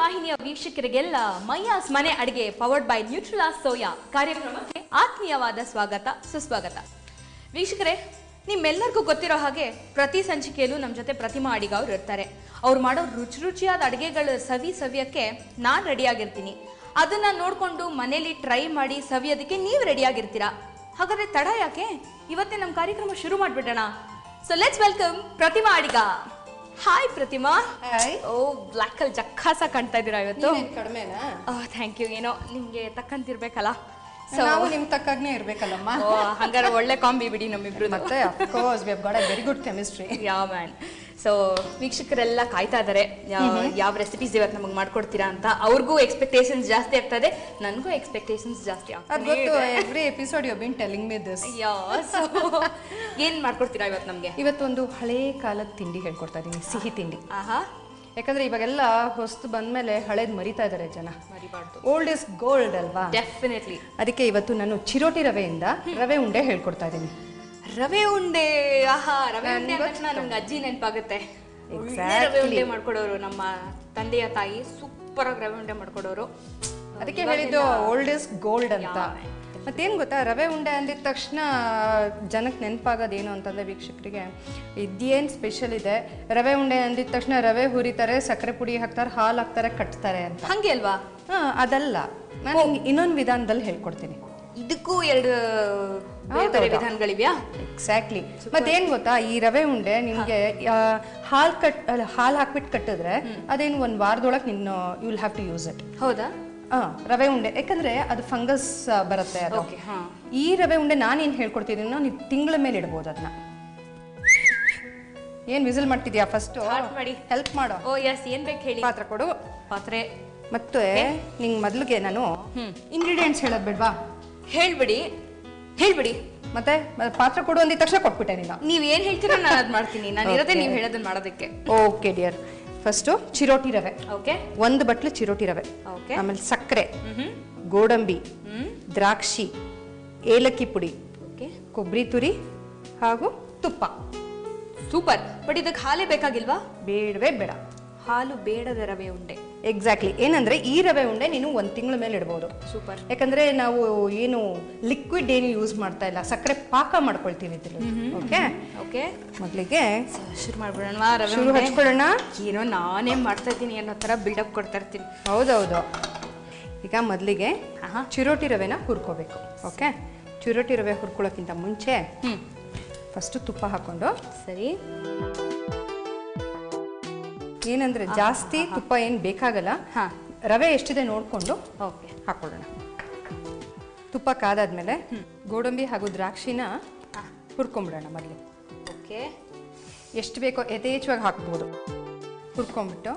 ವಾಹಿನಿಯ ವೀಕ್ಷಕರಿಗೆಲ್ಲ ಮೈಯಾಸ್ ಮನೆ ಅಡಿಗೆ ಪವರ್ಡ್ ಬೈ ನ್ಯೂಟ್ರಿಲಾ ಸೋಯಾ ಕಾರ್ಯಕ್ರಮಕ್ಕೆ ಆತ್ಮೀಯವಾದ ಸ್ವಾಗತ ಸುಸ್ವಾಗತ. ವೀಕ್ಷಕರೇ, ನಿಮ್ಮೆಲ್ಲರಿಗೂ ಗೊತ್ತಿರೋ ಹಾಗೆ ಪ್ರತಿ ಸಂಚಿಕೆಯಲ್ಲೂ ನಮ್ಮ ಜೊತೆ ಪ್ರತಿಮಾ ಅಡಿಗ ಅವ್ರು ಇರ್ತಾರೆ. ಅವ್ರು ಮಾಡೋ ರುಚಿಯಾದ ಅಡುಗೆಗಳು ಸವಿಯಕ್ಕೆ ನಾನು ರೆಡಿಯಾಗಿರ್ತೀನಿ. ಅದನ್ನ ನೋಡಿಕೊಂಡು ಮನೇಲಿ ಟ್ರೈ ಮಾಡಿ ಸವಿಯೋದಕ್ಕೆ ನೀವು ರೆಡಿಯಾಗಿರ್ತೀರಾ. ಹಾಗಾದ್ರೆ ತಡ ಯಾಕೆ, ಇವತ್ತೇ ನಮ್ಮ ಕಾರ್ಯಕ್ರಮ ಶುರು ಮಾಡಿಬಿಡೋಣ. So let's welcome Pratima Adiga. Hi Pratima. Oh, black ಅಲ್ಲಿ ಜಕ್ಕಾಸ ಕಾಣ್ತಾ ಇದ್ದೀರಾ ಇವತ್ತು. ಕಡಿಮೆನಾ? Thank you. ಏನೋ ನಿಮ್ಗೆ ತಕ್ಕಂತಿರ್ಬೇಕಲ್ಲ, ನಾವು ನಿಮ್ ತಕ್ಕಾಗ್ನೇ ಇರ್ಬೇಕಲ್ಲಮ್ಮ. ಹಂಗಾರೆ ಒಳ್ಳೆ ಕಾಂಬಿ ಬಿಡಿ ನಮ್ಮಿಬ್ರು. ಮತ್ತೆ of course we have got a very good chemistry. Yeah man. So ವೀಕ್ಷಕರೆಲ್ಲ ಕಾಯ್ತಾ ಇದ್ದಾರೆ, ಯಾವ ರೆಸಿಪೀಸ್ ಇವತ್ತು ನಮಗೆ ಮಾಡ್ಕೊಡ್ತೀರಾ ಅಂತ. ಅವ್ರಿಗೂ ಎಕ್ಸ್ಪೆಕ್ಟೇಷನ್ಸ್ ಜಾಸ್ತಿ ಆಗ್ತದೆ, ನನಗೂ ಎಕ್ಸ್ಪೆಕ್ಟೇಷನ್ಸ್ ಜಾಸ್ತಿ ಆಗ್ತದೆ. Every episode you been telling me this. ಏನ್ ಮಾಡ್ಕೊಡ್ತೀರಾ ಇವತ್ತು ನಮ್ಗೆ? ಇವತ್ತೊಂದು ಹಳೆ ಕಾಲದ ತಿಂಡಿ ಹೇಳ್ಕೊಡ್ತಾ ಇದೀನಿ, ಸಿಹಿ ತಿಂಡಿ. ಆಹಾ, ಯಾಕಂದ್ರೆ ಇವಾಗೆಲ್ಲ ಹೊಸ್ತು ಬಂದ್ಮೇಲೆ ಹಳೇದ್ ಮರಿತಾ ಇದಾರೆ ಜನ. ಮರಿಬಾರ್ದು, ಓಲ್ಡ್ ಇಸ್ ಗೋಲ್ಡ್ ಅಲ್ವಾ? ಡೆಫಿನೆಟ್ಲಿ. ಅದಕ್ಕೆ ಇವತ್ತು ನಾನು ಚಿರೋಟಿ ರವೆಯಿಂದ ರವೆ ಉಂಡೆ ಹೇಳ್ಕೊಡ್ತಾ ಇದ್ದೀನಿ. ರವೆ ಉಂಡೆ. ಆಹಾ, ರವೆ ಉಂಡೆ ಅಂದ ತಕ್ಷಣ ನಮ್ಗೆ ಅಜ್ಜಿ ನೆನಪಾಗುತ್ತೆ. ರವೆ ಉಂಡೆ ಮಾಡ್ಕೊಡೋರು ನಮ್ಮ ತಂದೆಯ ತಾಯಿ, ಸೂಪರ್ ಆಗಿ ರವೆ ಉಂಡೆ ಮಾಡ್ಕೊಡೋರು. ಅದಕ್ಕೆ ಹೇಳಿದ್ದು ಓಲ್ಡ್ ಇಸ್ ಗೋಲ್ಡ್ ಅಂತ. ಮತ್ತೇನು ಗೊತ್ತಾ, ರವೆ ಉಂಡೆ ಅಂದಿದ ತಕ್ಷಣ ಜನಕ್ಕೆ ನೆನಪಾಗೋದೇನು ಅಂತಂದರೆ ವೀಕ್ಷಕರಿಗೆ ಇದೇನು ಸ್ಪೆಷಲ್ ಇದೆ. ರವೆ ಉಂಡೆ ಅಂದಿದ ತಕ್ಷಣ ರವೆ ಹುರಿತಾರೆ, ಸಕ್ಕರೆ ಪುಡಿ ಹಾಕ್ತಾರೆ, ಹಾಲು ಹಾಕ್ತಾರೆ, ಕಟ್ತಾರೆ ಅಂತ. ಹಂಗೆ ಅಲ್ವಾ? ಅದಲ್ಲ, ನಾನು ಇನ್ನೊಂದು ವಿಧಾನದಲ್ಲಿ ಹೇಳ್ಕೊಡ್ತೀನಿ. ಇದಕ್ಕೂ ಎರಡು ಬೇರೆ ವಿಧಾನಗಳಿವ್ಯಾ? ಎಕ್ಸಾಕ್ಟ್ಲಿ. ಮತ್ತೇನು ಗೊತ್ತಾ, ಈ ರವೆ ಉಂಡೆ ನಿಮಗೆ ಹಾಲು ಹಾಕ್ಬಿಟ್ಟು ಕಟ್ಟಿದ್ರೆ ಅದೇನು ಒಂದು ವಾರದೊಳಗೆ ನೀನು you will have to use it. ಹೌದಾ? ರವೆ ಉಂಡೆ ಯಾಕಂದ್ರೆ ಅದು ಫಂಗಸ್ ಬರುತ್ತೆ. ಅದು ಈ ರವೆ ಉಂಡೆ ನಾನೇನು ಹೇಳ್ಕೊಡ್ತಿದ್ದೀನೋ ನೀವು ತಿಂಗಳ ಮೇಲೆ ಇಡ್ಬೋದು ಅದನ್ನ. ಏನ್ ವಿಸಿಲ್ ಮಾಡ್ತಿದ್ಯಾ? ಫಸ್ಟ್ ಹೆಲ್ಪ್ ಮಾಡೋ. ಓ ಎಸ್, ಏನ್ ಬೇಕು ಹೇಳಿ. ಪಾತ್ರ ಕೊಡು. ಪಾತ್ರೆ. ಮತ್ತೆ ನಿಂಗೆ ಮೊದಲಿಗೆ ನಾನು ಇಂಗ್ರೀಡಿಯೆಂಟ್ಸ್ ಹೇಳೋದು ಬೇಡ್ವಾ? ಹೇಳ್ಬಿಡಿ. ಮತ್ತೆ ಪಾತ್ರ ಕೊಡು ಅಂದಿದ ತಕ್ಷಣ ಕೊಟ್ಬಿಟ್ಟೆ ನೀನು. ನೀವ್ ಏನ್ ಹೇಳ್ತೀರಾ ನಾನು ಅದ್ ಮಾಡ್ತೀನಿ. ನಾನು ಇರೋದೇ ನೀವು ಹೇಳೋದನ್ನ ಮಾಡೋದಕ್ಕೆ. Okay dear. ಫಸ್ಟು ಚಿರೋಟಿ ರವೆ. ಓಕೆ, 1 ಬಟ್ಲು ಚಿರೋಟಿ ರವೆ. ಓಕೆ. ಆಮೇಲೆ ಸಕ್ಕರೆ, ಗೋಡಂಬಿ, ದ್ರಾಕ್ಷಿ, ಏಲಕ್ಕಿ ಪುಡಿ, ಕೊಬ್ಬರಿ ತುರಿ ಹಾಗೂ ತುಪ್ಪ. ಸೂಪರ್. ಬಟ್ ಇದಕ್ಕೆ ಹಾಲೇ ಬೇಕಾಗಿಲ್ವಾ? ಬೇಡವೇ ಬೇಡ, ಹಾಲು ಬೇಡದ ರವೆ ಉಂಡೆ. ಎಕ್ಸಾಕ್ಟ್ಲಿ. ಏನಂದ್ರೆ ಈ ರವೆ ಉಂಡೆ ನೀನು 1 ತಿಂಗಳ ಮೇಲೆ ಇಡ್ಬೋದು. ಸೂಪರ್. ಯಾಕಂದ್ರೆ ನಾವು ಏನು ಲಿಕ್ವಿಡ್ ಏನು ಯೂಸ್ ಮಾಡ್ತಾ ಇಲ್ಲ, ಸಕ್ಕರೆ ಪಾಕ ಮಾಡ್ಕೊಳ್ತೀವಿ ಇದ್ರಲ್ಲಿ. Okay okay. ಮೊದಲಿಗೆ ಶುರು ಮಾಡ್ಬಿಡೋಣ. ಶುರು ಹಚ್ಕೊಳ್ಳೋಣ. ಏನೋ ನಾನೇ ಮಾಡ್ತಾ ಇದ್ದೀನಿ ಅನ್ನೋ ತರ ಬಿಲ್ಡಪ್ ಕೊಡ್ತಾ ಇರ್ತೀನಿ. ಹೌದೌದು. ಈಗ ಮೊದಲಿಗೆ ಚಿರೋಟಿ ರವೆನ ಹುರ್ಕೋಬೇಕು. ಓಕೆ, ಚಿರೋಟಿ ರವೆ ಹುರ್ಕೊಳ್ಳೋಕ್ಕಿಂತ ಮುಂಚೆ ಫಸ್ಟ್ ತುಪ್ಪ ಹಾಕೊಂಡು. ಸರಿ. ಏನಂದ್ರೆ ಜಾಸ್ತಿ ತುಪ್ಪ ಏನು ಬೇಕಾಗಲ್ಲ, ರವೆ ಎಷ್ಟಿದೆ ನೋಡ್ಕೊಂಡು ಹಾಕೊಳ್ಳೋಣ. ತುಪ್ಪ ಕಾದಾದ್ಮೇಲೆ ಗೋಡಂಬಿ ಹಾಗೂ ದ್ರಾಕ್ಷಿನ ಹುರ್ಕೊಂಡ್ಬಿಡೋಣ ಮೊದಲು. ಓಕೆ, ಎಷ್ಟು ಬೇಕೋ ಯಥೇಚ್ಛವಾಗಿ ಹಾಕ್ಬೋದು. ಹುರ್ಕೊಂಡ್ಬಿಟ್ಟು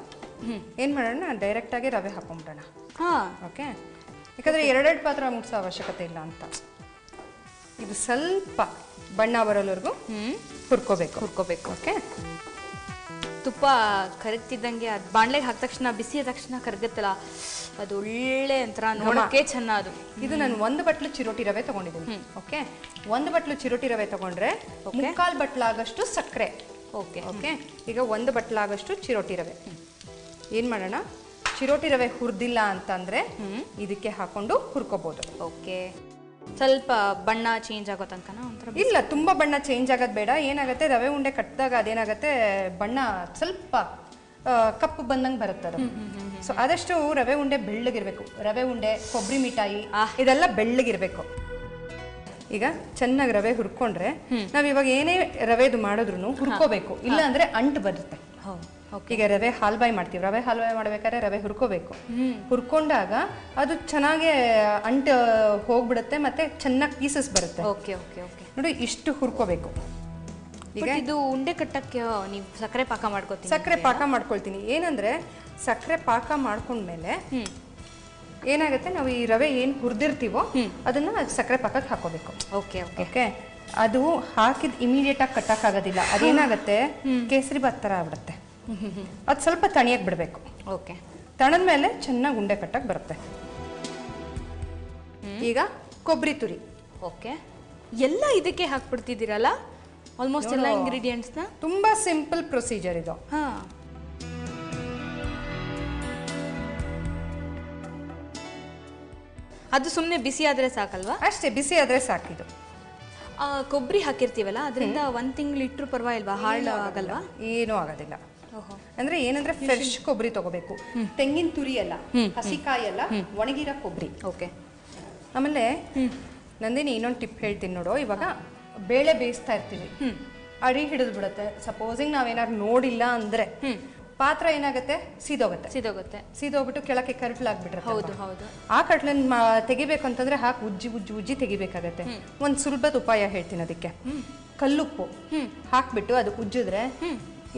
ಏನು ಮಾಡೋಣ, ಡೈರೆಕ್ಟಾಗಿ ರವೆ ಹಾಕೊಂಡ್ಬಿಡೋಣ. ಓಕೆ, ಯಾಕಂದರೆ 2 ಪಾತ್ರ ಮುಟ್ಸೋ ಅವಶ್ಯಕತೆ ಇಲ್ಲ ಅಂತ. ಇದು ಸ್ವಲ್ಪ ಬಣ್ಣ ಬರೋವರೆಗೂ ಹುರ್ಕೋಬೇಕು. ಓಕೆ, ತುಪ್ಪ ಕರಗ್ತಿದ್ದಂಗೆ ಅದು ಬಾಣ್ಲೆಗೆ ಹಾಕಿದ ತಕ್ಷಣ, ಬಿಸಿ ಆದ ತಕ್ಷಣ ಕರಗುತ್ತಲ್ಲ, ಅದು ಒಳ್ಳೆ ಒಂಥರ ನೋಡೋಕೆ ಚೆನ್ನ. ಅದು ಇದು ನಾನು 1 ಬಟ್ಲು ಚಿರೋಟಿ ರವೆ ತಗೊಂಡಿದ್ದೀನಿ. ಓಕೆ, 1 ಬಟ್ಲು ಚಿರೋಟಿ ರವೆ ತಗೊಂಡ್ರೆ 3/4 ಬಟ್ಲಾಗಷ್ಟು ಸಕ್ಕರೆ. ಓಕೆ ಓಕೆ, ಈಗ 1 ಬಟ್ಲಾಗಷ್ಟು ಚಿರೋಟಿ ರವೆ. ಏನು ಮಾಡೋಣ, ಚಿರೋಟಿ ರವೆ ಹುರಿದಿಲ್ಲ ಅಂತಂದ್ರೆ ಇದಕ್ಕೆ ಹಾಕೊಂಡು ಹುರ್ಕೋಬಹುದು. ಓಕೆ, ಸ್ವಲ್ಪ ಬಣ್ಣ ಚೇಂಜ್ ಆಗೋ ತನಕನ? ಒಂಥರ ಇಲ್ಲ, ತುಂಬಾ ಬಣ್ಣ ಚೇಂಜ್ ಆಗೋದು ಬೇಡ. ಏನಾಗುತ್ತೆ, ರವೆ ಉಂಡೆ ಕಟ್ಟಿದಾಗ ಅದೇನಾಗುತ್ತೆ, ಬಣ್ಣ ಸ್ವಲ್ಪ ಕಪ್ಪು ಬಂದಂಗೆ ಬರುತ್ತೆ ಅದು. ಸೊ ಆದಷ್ಟು ರವೆ ಉಂಡೆ ಬೆಳ್ಳಗಿರ್ಬೇಕು. ರವೆ ಉಂಡೆ, ಕೊಬ್ಬರಿ ಮಿಠಾಯಿ ಇದೆಲ್ಲ ಬೆಳ್ಳಗಿರ್ಬೇಕು. ಈಗ ಚೆನ್ನಾಗಿ ರವೆ ಹುರ್ಕೊಂಡ್ರೆ ನಾವ್ ಇವಾಗ ಏನೇ ರವೆದು ಮಾಡಿದ್ರು ಹುರ್ಕೋಬೇಕು, ಇಲ್ಲ ಅಂದ್ರೆ ಅಂಟು ಬರುತ್ತೆ. ಈಗ ರವೆ ಹಾಲ್ಬಾಯಿ ಮಾಡ್ತೀವಿ, ರವೆ ಹಾಲ್ಬಾಯಿ ಮಾಡ್ಬೇಕಾದ್ರೆ ರವೆ ಹುರ್ಕೋಬೇಕು. ಹುರ್ಕೊಂಡಾಗ ಅದು ಚೆನ್ನಾಗಿ ಅಂಟು ಹೋಗ್ಬಿಡುತ್ತೆ, ಮತ್ತೆ ಚೆನ್ನಾಗಿ ಪೀಸಸ್ ಬರುತ್ತೆ. Okay okay okay. ನೋಡಿ, ಇಷ್ಟು ಹುರ್ಕೋಬೇಕು. ಈಗ ಇದು ಉಂಡೆ ಕಟ್ಟಕ್ಕೆ ನೀವು ಸಕ್ಕರೆ ಪಾಕ ಮಾಡ್ಕೊತೀನಿ? ಸಕ್ಕರೆ ಪಾಕ ಮಾಡ್ಕೊಳ್ತೀನಿ. ಏನಂದ್ರೆ ಸಕ್ಕರೆ ಪಾಕ ಮಾಡ್ಕೊಂಡ್ಮೇಲೆ ಏನಾಗುತ್ತೆ, ನಾವು ಈ ರವೆ ಏನು ಹುರಿದಿರ್ತೀವೋ ಅದನ್ನ ಸಕ್ಕರೆ ಪಾಕಕ್ಕೆ ಹಾಕೋಬೇಕು. Okay okay okay. ಅದು ಹಾಕಿದ ಇಮಿಡಿಯೇಟ್ ಆಗಿ ಕಟ್ಟಕ್ಕಾಗೋದಿಲ್ಲ. ಅದೇನಾಗುತ್ತೆ, ಕೇಸರಿ ಭಾತ್ ಥರ ಆಗ್ಬಿಡುತ್ತೆ. ಅದು ಸ್ವಲ್ಪ ತಣಿಯಕ್ಕೆ ಬಿಡಬೇಕು. ಓಕೆ, ತಣದ್ಮೇಲೆ ಚೆನ್ನಾಗಿ ಉಂಡೆ ಕಟ್ಟಕ್ಕೆ ಬರುತ್ತೆ. ಈಗ ಕೊಬ್ಬರಿ ತುರಿ. ಓಕೆ, ಎಲ್ಲ ಇದಕ್ಕೆ ಹಾಕ್ಬಿಡ್ತಿದ್ದೀರಲ್ಲ ಆಲ್ಮೋಸ್ಟ್ ಎಲ್ಲ ಇಂಗ್ರೀಡಿಯೆಂಟ್ಸ್ನ? ತುಂಬಾ ಸಿಂಪಲ್ ಪ್ರೊಸೀಜರ್ ಇದು. ಅದು ಸುಮ್ಮನೆ ಬಿಸಿ ಆದ್ರೆ ಸಾಕಲ್ವಾ? ಅಷ್ಟೇ, ಬಿಸಿ ಆದರೆ ಸಾಕಿದು. ಕೊಬ್ಬರಿ ಹಾಕಿರ್ತೀವಲ್ಲ, ಅದರಿಂದ 1 ತಿಂಗಳು ಇಟ್ಟರು ಪರವಾಗಿಲ್ವಾ? ಹಾಳು ಆಗಲ್ವಾ? ಏನೂ ಆಗೋದಿಲ್ಲ. ಅಂದ್ರೆ ಏನಂದ್ರೆ ಫ್ರೆಶ್ ಕೊಬ್ಬರಿ ತಗೋಬೇಕು. ತೆಂಗಿನ ತುರಿ ಅಲ್ಲ, ಹಸಿಕಾಯಿ ಅಲ್ಲ, ಒಣಗಿರೋ ಕೊಬ್ಬರಿ. ಓಕೆ. ಆಮೇಲೆ ನಂದಿನಿ ಇನ್ನೊಂದು ಟಿಪ್ ಹೇಳ್ತೀನಿ ನೋಡು. ಇವಾಗ ಬೇಳೆ ಬೇಯಿಸ್ತಾ ಇರ್ತೀವಿ, ಅಡಿ ಹಿಡಿದು ಬಿಡುತ್ತೆ. ಸಪೋಸಿಂಗ್ ನಾವೇನಾದ್ರು ನೋಡಿಲ್ಲ ಅಂದ್ರೆ ಪಾತ್ರ ಏನಾಗುತ್ತೆ, ಸೀದೋಗ್ಬಿಟ್ಟು ಕೆಳಕ್ಕೆ ಕರ್ಟ್ಲಾಗ್ಬಿಟ್ರೆ. ಹೌದು ಹೌದು. ಆ ಕಟ್ಲನ್ನ ತೆಗಿಬೇಕು ಅಂತಂದ್ರೆ ಹಾಕಿ ಉಜ್ಜಿ ತೆಗಿಬೇಕಾಗತ್ತೆ. ಒಂದು ಸುಲಭದ ಉಪಾಯ ಹೇಳ್ತೀನಿ ಅದಕ್ಕೆ. ಕಲ್ಲುಪ್ಪು ಹಾಕ್ಬಿಟ್ಟು ಅದು ಉಜ್ಜಿದ್ರೆ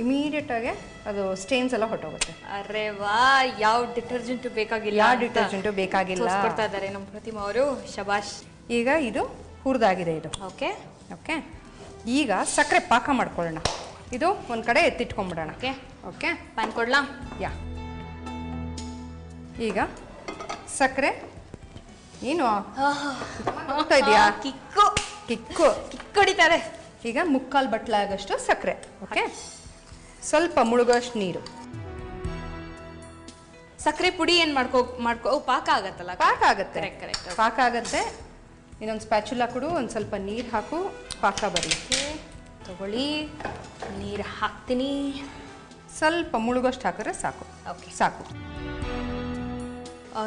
ಇಮಿಡಿಯೇಟ್ ಆಗಿ ಅದು ಸ್ಟೇನ್ಸ್ ಎಲ್ಲ ಹೊಟ್ಟೋಗುತ್ತೆ. ಅರೆ ವಾ, ಯಾವ ಡಿಟರ್ಜೆಂಟ್ ಬೇಕಾಗಿಲ್ಲ, ಕೊಡ್ತಾ ಇದ್ದಾರೆ ನಮ್ಮ ಪ್ರತಿಮಾ ಅವರು. ಶಬಾಷ್. ಈಗ ಇದು ಹುರಿದಾಗಿದೆ ಇದು. Okay okay. ಈಗ ಸಕ್ಕರೆ ಪಾಕ ಮಾಡ್ಕೊಳ್ಳೋಣ. ಇದು ಒಂದ್ ಕಡೆ ಎತ್ತಿಟ್ಕೊಂಡ್ಬಿಡೋಣ. Okay okay. ಪ್ಯಾನ್ ಕೊಡ್ಲಾ? ಯಾ. ಈಗ ಸಕ್ಕರೆ ಏನು ಹೋಗ್ತಾ ಇದೆಯಾ? ಕಿಕ್ಕು ಹೊಡಿತಾರೆ. ಈಗ 3/4 ಬಟ್ಲ ಆಗಷ್ಟು ಸಕ್ಕರೆ. ಓಕೆ. ಸ್ವಲ್ಪ ಮುಳುಗೋಷ್ಟು ನೀರು. ಸಕ್ಕರೆ ಪುಡಿ ಏನ್ ಮಾಡ್ಕೋ ಪಾಕ ಆಗತ್ತಲ್ಲ? ಪಾಕ ಆಗತ್ತೆ. ಕರೆಕ್ಟ್. ಪಾಕ ಆಗತ್ತೆ. ಇನ್ನೊಂದು ಸ್ಪ್ಯಾಚುಲಾ ಕೊಡು, ಒಂದು ಸ್ವಲ್ಪ ನೀರು ಹಾಕು, ಪಾಕ ಬರಲಿಕ್ಕೆ ತಗೊಳ್ಳಿ. ನೀರು ಹಾಕ್ತೀನಿ. ಸ್ವಲ್ಪ ಮುಳುಗೋಷ್ಟು ಹಾಕಿದ್ರೆ ಸಾಕು. ಓಕೆ, ಸಾಕು.